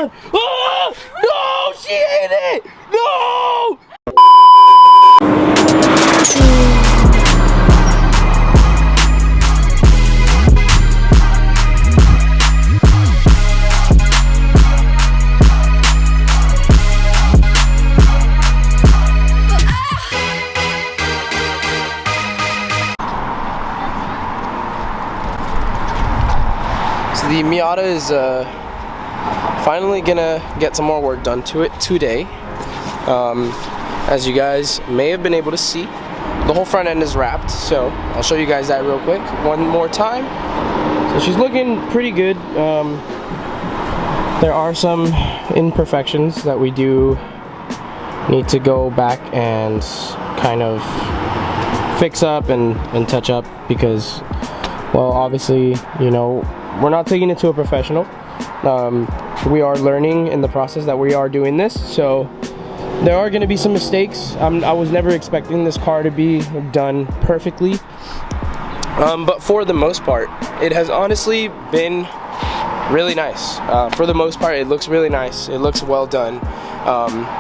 Oh! No! She ate it! No! So the Miata is finally gonna get some more work done to it today. As you guys may have been able to see, the whole front end is wrapped, so I'll show you guys that real quick one more time. So she's looking pretty good. There are some imperfections that we do need to go back and kind of fix up and touch up because, well, obviously, you know, we're not taking it to a professional. We are learning in the process that we are doing this, so there are going to be some mistakes. I was never expecting this car to be done perfectly, but for the most part, it has honestly been really nice. For the most part, it looks really nice. It looks well done.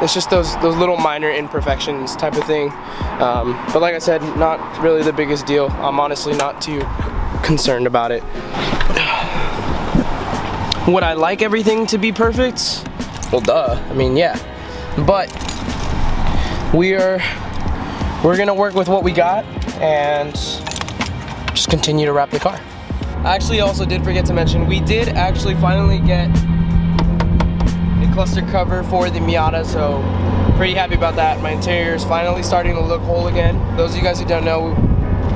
It's just those little minor imperfections type of thing. But like I said, not really the biggest deal. I'm honestly not too concerned about it. Would I like everything to be perfect? Well, duh. I mean, yeah. But we're gonna work with what we got and just continue to wrap the car. I actually also did forget to mention, we did actually finally get a cluster cover for the Miata, so pretty happy about that. My interior is finally starting to look whole again. Those of you guys who don't know,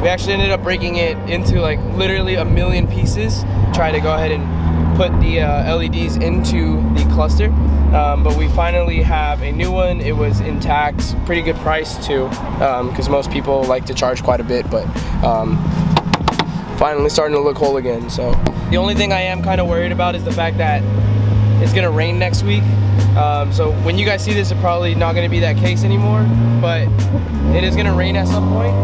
we actually ended up breaking it into like literally a million pieces, try to go ahead and put the LEDs into the cluster, but we finally have a new one. It was intact, pretty good price too, because most people like to charge quite a bit, but finally starting to look whole again. So the only thing I am kind of worried about is the fact that it's gonna rain next week, so when you guys see this, it's probably not gonna be that case anymore, but it is gonna rain at some point,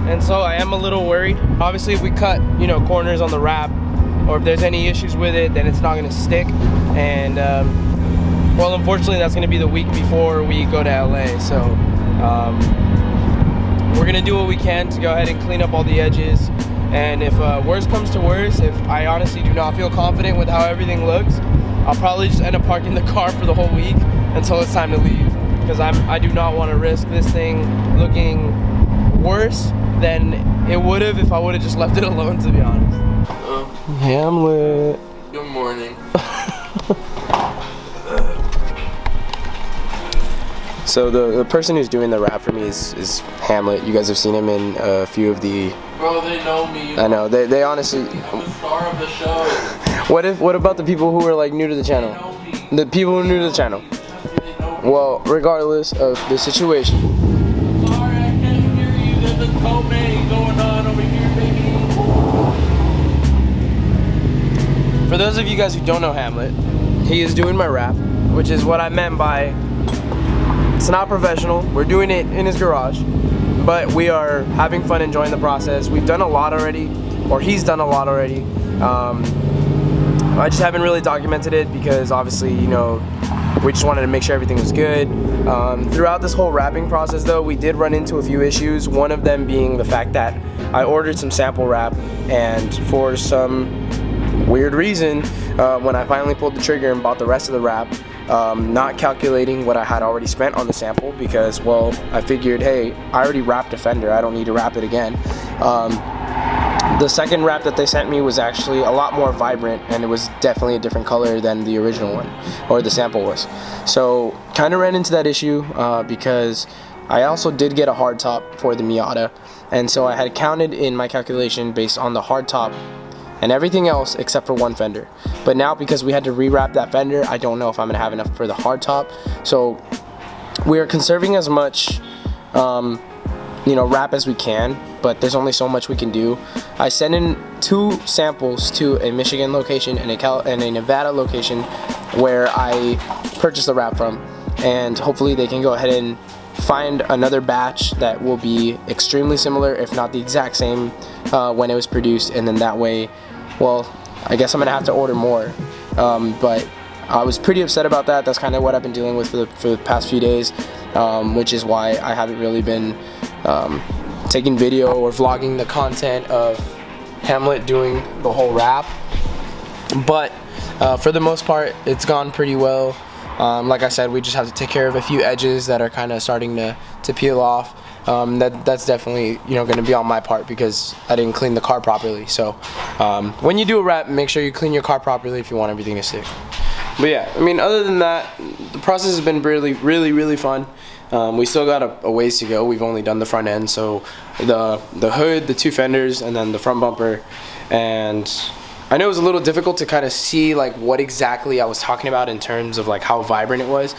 and so I am a little worried. Obviously, if we cut, you know, corners on the wrap, or if there's any issues with it, then it's not gonna stick. And well, unfortunately, that's gonna be the week before we go to LA. So we're gonna do what we can to go ahead and clean up all the edges. And if worse comes to worse, if I honestly do not feel confident with how everything looks, I'll probably just end up parking the car for the whole week until it's time to leave. Because I do not want to risk this thing looking worse than it would have if I would have just left it alone, to be honest. Hamlet. Good morning. So the person who's doing the wrap for me is Hamlet. You guys have seen him in a few of the... Bro, they know me. I know, they honestly... I'm the star of the show. What about the people who are like new to the channel? They know me. The people who are new to the channel. They know me. Well, regardless of the situation. Sorry, I can't hear you. There's a co-main going on over here, baby. For those of you guys who don't know Hamlet, he is doing my wrap, which is what I meant by it's not professional. We're doing it in his garage, but we are having fun enjoying the process. We've done a lot already, or he's done a lot already. I just haven't really documented it because obviously, you know, we just wanted to make sure everything was good. Throughout this whole wrapping process though, we did run into a few issues, one of them being the fact that I ordered some sample wrap, and for some weird reason, when I finally pulled the trigger and bought the rest of the wrap, not calculating what I had already spent on the sample because, well, I figured, hey, I already wrapped a fender, I don't need to wrap it again. The second wrap that they sent me was actually a lot more vibrant, and it was definitely a different color than the original one, or the sample was. So kind of ran into that issue because I also did get a hardtop for the Miata, and so I had counted in my calculation based on the hardtop and everything else except for one fender. But now, because we had to rewrap that fender, I don't know if I'm gonna have enough for the hardtop. So we are conserving as much you know, wrap as we can, but there's only so much we can do. I sent in 2 samples to a Michigan location and a Nevada location where I purchased the wrap from, and hopefully they can go ahead and find another batch that will be extremely similar, if not the exact same, when it was produced, and then that way, well, I guess I'm gonna have to order more but I was pretty upset about that. That's kind of what I've been dealing with for the past few days, which is why I haven't really been taking video or vlogging the content of Hamlet doing the whole rap. But for the most part, it's gone pretty well. Like I said, we just have to take care of a few edges that are kind of starting to peel off. That's definitely, you know, going to be on my part because I didn't clean the car properly. So when you do a wrap, make sure you clean your car properly if you want everything to stick. But yeah, I mean, other than that, the process has been really fun. We still got a ways to go. We've only done the front end, so the hood, the two fenders, and then the front bumper. And I know it was a little difficult to kind of see like what exactly I was talking about in terms of like how vibrant it was.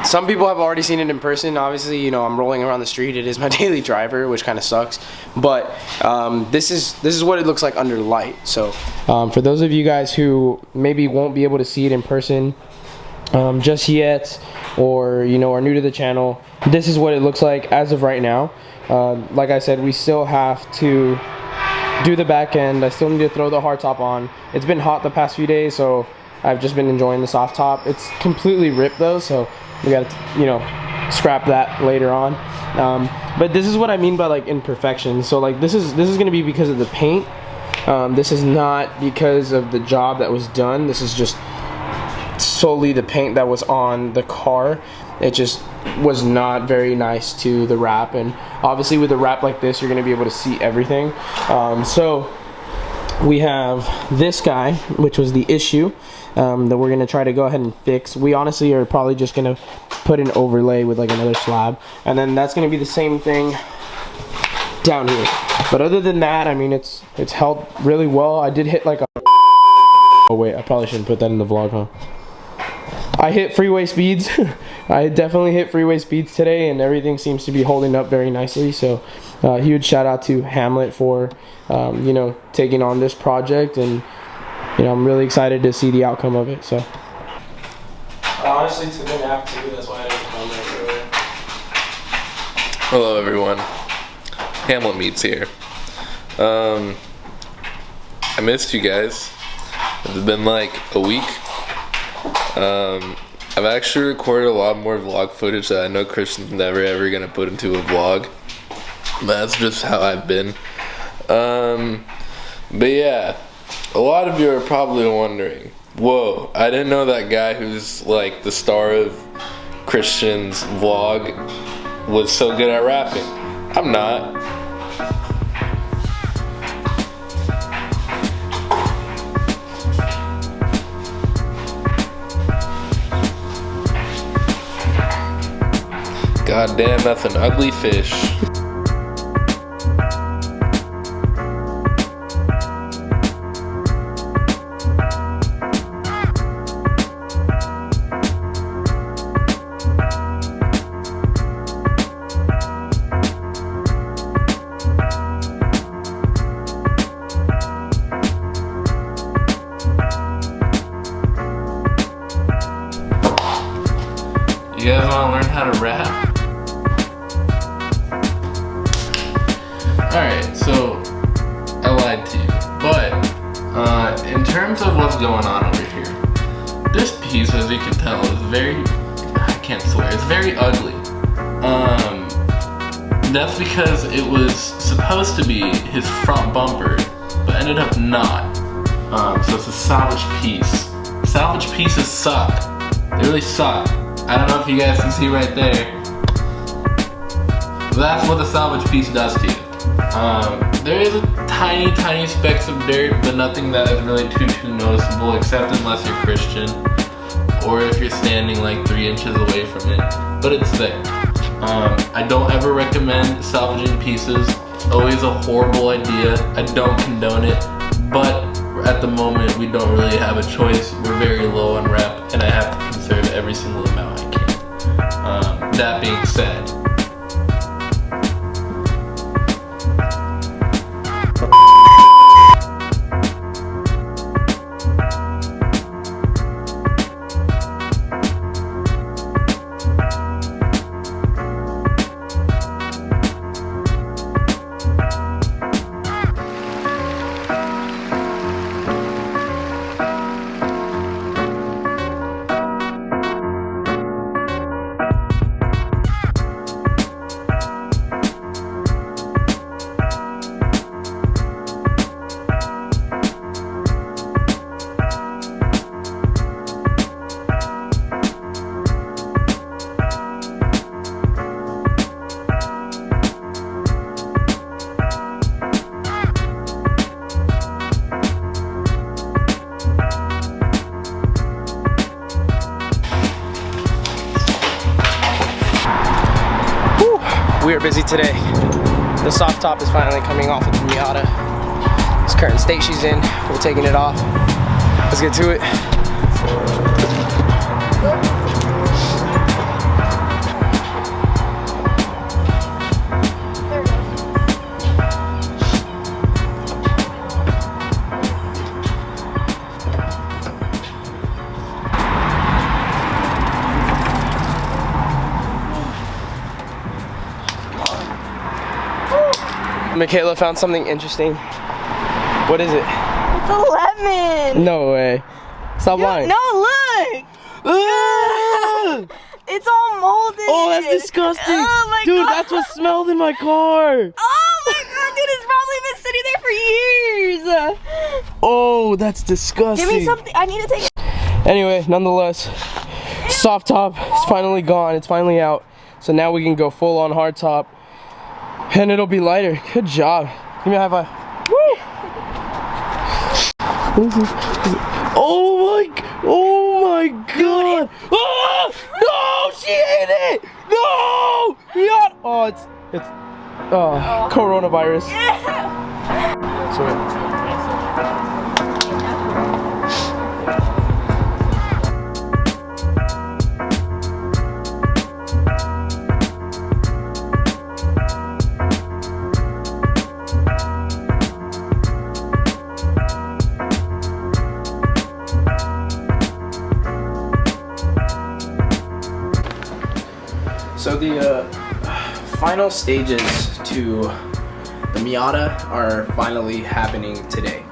Some people have already seen it in person. Obviously, you know, I'm rolling around the street. It is my daily driver, which kind of sucks. But this is what it looks like under light. So for those of you guys who maybe won't be able to see it in person just yet, or you know, are new to the channel, this is what it looks like as of right now. Like I said, we still have to do the back end. I still need to throw the hardtop on. It's been hot the past few days, so I've just been enjoying the soft top. It's completely ripped though, so we gotta, you know, scrap that later on. But this is what I mean by like imperfections. So like this is gonna be because of the paint. This is not because of the job that was done. This is just solely the paint that was on the car. It just was not very nice to the wrap, and obviously with a wrap like this you're going to be able to see everything. So we have this guy, which was the issue, that we're going to try to go ahead and fix. We honestly are probably just going to put an overlay with like another slab, and then that's going to be the same thing down here. But other than that, I mean, it's held really well. I did hit like a oh wait, I probably shouldn't put that in the vlog, huh? I hit freeway speeds. I definitely hit freeway speeds today, and everything seems to be holding up very nicely. So huge shout out to Hamlet for you know, taking on this project, and you know, I'm really excited to see the outcome of it. So I honestly took a nap too, that's why I didn't come there earlier. Hello everyone, ValeeMeetz here. I missed you guys. It's been like a week. I've actually recorded a lot more vlog footage that I know Christian's never ever gonna put into a vlog, but that's just how I've been. But yeah, a lot of you are probably wondering, whoa, I didn't know that guy who's like the star of Christian's vlog was so good at rapping. I'm not. God damn, that's an ugly fish. You guys want to learn how to rap? Alright, so I lied to you, but in terms of what's going on over here, this piece, as you can tell, is very, I can't swear, it's very ugly. That's because it was supposed to be his front bumper, but ended up not. So it's a salvage piece. Salvage pieces suck. They really suck. I don't know if you guys can see right there. That's what the salvage piece does to you. There is a tiny specks of dirt, but nothing that is really too noticeable, except unless you're Christian, or if you're standing like 3 inches away from it, but it's there. I don't ever recommend salvaging pieces. Always a horrible idea. I don't condone it, but at the moment we don't really have a choice. We're very low on rep, and I have to conserve every single amount I can. That being said, We are busy today. The soft top is finally coming off of the Miata. This current state she's in, we're taking it off. Let's get to it. Michaela found something interesting. What is it? It's a lemon. No way. Stop lying. No, look. It's all molded. Oh, that's disgusting. Oh my Dude, God. that's what smelled in my car. Oh my God, dude, it's probably been sitting there for years. Oh, that's disgusting. Give me something. I need to take it. Anyway, nonetheless, soft top is finally gone. It's finally out. So now we can go full on hard top. And it'll be lighter. Good job. Give me a high five. Woo! Oh my God! Oh no! She ate it! No! Miata! Oh, it's coronavirus. Sorry. So the final stages to the Miata are finally happening today.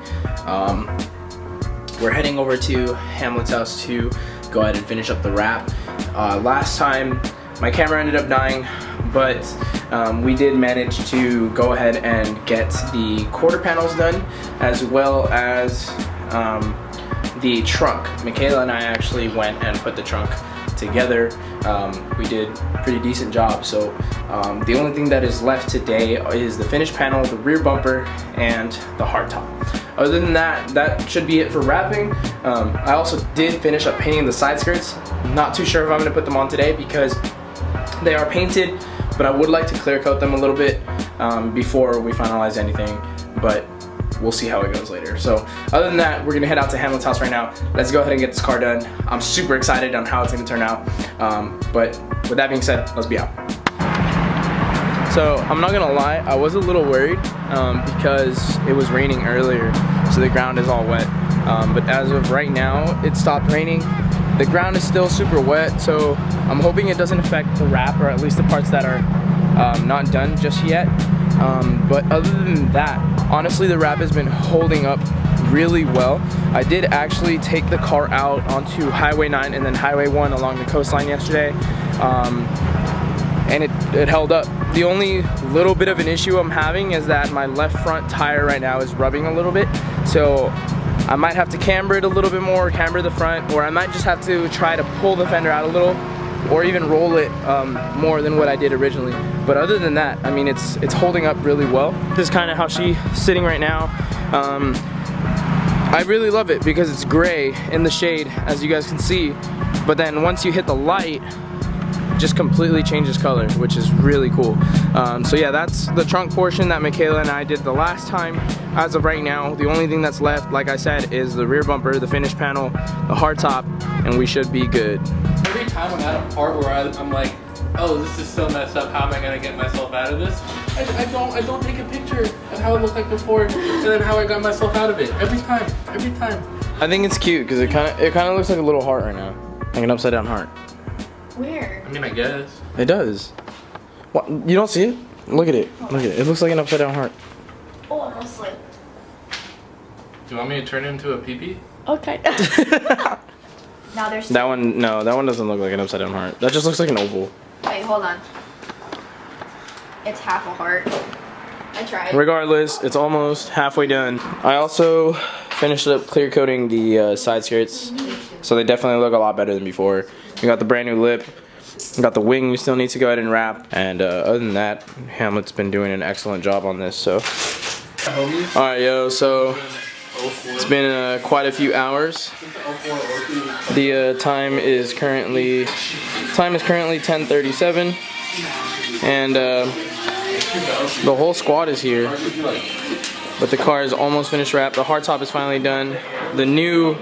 We're heading over to Hamlet's house to go ahead and finish up the wrap. Last time my camera ended up dying, but we did manage to go ahead and get the quarter panels done, as well as the trunk. Michaela and I actually went and put the trunk together. We did a pretty decent job. So the only thing that is left today is the finished panel, the rear bumper, and the hardtop. Other than that, that should be it for wrapping. I also did finish up painting the side skirts. Not too sure if I'm going to put them on today because they are painted, but I would like to clear coat them a little bit before we finalize anything, but we'll see how it goes later. So other than that, we're gonna head out to Hamlet's house right now. Let's go ahead and get this car done. I'm super excited on how it's gonna turn out. But with that being said, let's be out. So I'm not gonna lie, I was a little worried because it was raining earlier, so the ground is all wet. But as of right now, it stopped raining. The ground is still super wet, so I'm hoping it doesn't affect the wrap, or at least the parts that are not done just yet. But other than that, honestly, the wrap has been holding up really well. I did actually take the car out onto Highway 9 and then Highway 1 along the coastline yesterday, and it held up. The only little bit of an issue I'm having is that my left front tire right now is rubbing a little bit, so I might have to camber it a little bit more, camber the front, or I might just have to try to pull the fender out a little, or even roll it more than what I did originally. But other than that, I mean, it's holding up really well. This is kind of how she's sitting right now. I really love it because it's gray in the shade, as you guys can see, but then once you hit the light, it just completely changes color, which is really cool. So yeah, that's the trunk portion that Michaela and I did the last time. As of right now, the only thing that's left, like I said, is the rear bumper, the finished panel, the hardtop, and we should be good. Every time I'm at a part where I'm like, oh, this is so messed up, how am I gonna get myself out of this? I don't take a picture of how it looked like before and then how I got myself out of it. Every time. I think it's cute because it kind of looks like a little heart right now, like an upside down heart. Where? I mean, I guess. It does. What? You don't see it? Look at it. Look at it. It looks like an upside down heart. Oh, almost like. Do you want me to turn it into a pee-pee? Okay. Now there's. That one, no, that one doesn't look like an upside down heart. That just looks like an oval. Wait, hold on. It's half a heart. I tried. Regardless, it's almost halfway done. I also finished up clear coating the side skirts, so they definitely look a lot better than before. We got the brand new lip, we got the wing we still need to go ahead and wrap, and other than that, Hamlet's been doing an excellent job on this. So, alright yo, so it's been quite a few hours. The time is currently 10:37. and the whole squad is here. But the car is almost finished wrapped. The hardtop is finally done. The new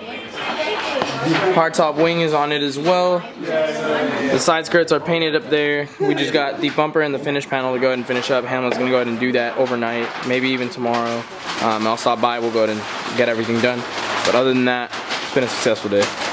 hardtop wing is on it as well. The side skirts are painted up there. We just got the bumper and the finish panel to go ahead and finish up. Hamlet's gonna go ahead and do that overnight, maybe even tomorrow. I'll stop by, we'll go ahead and get everything done. But other than that, it's been a successful day.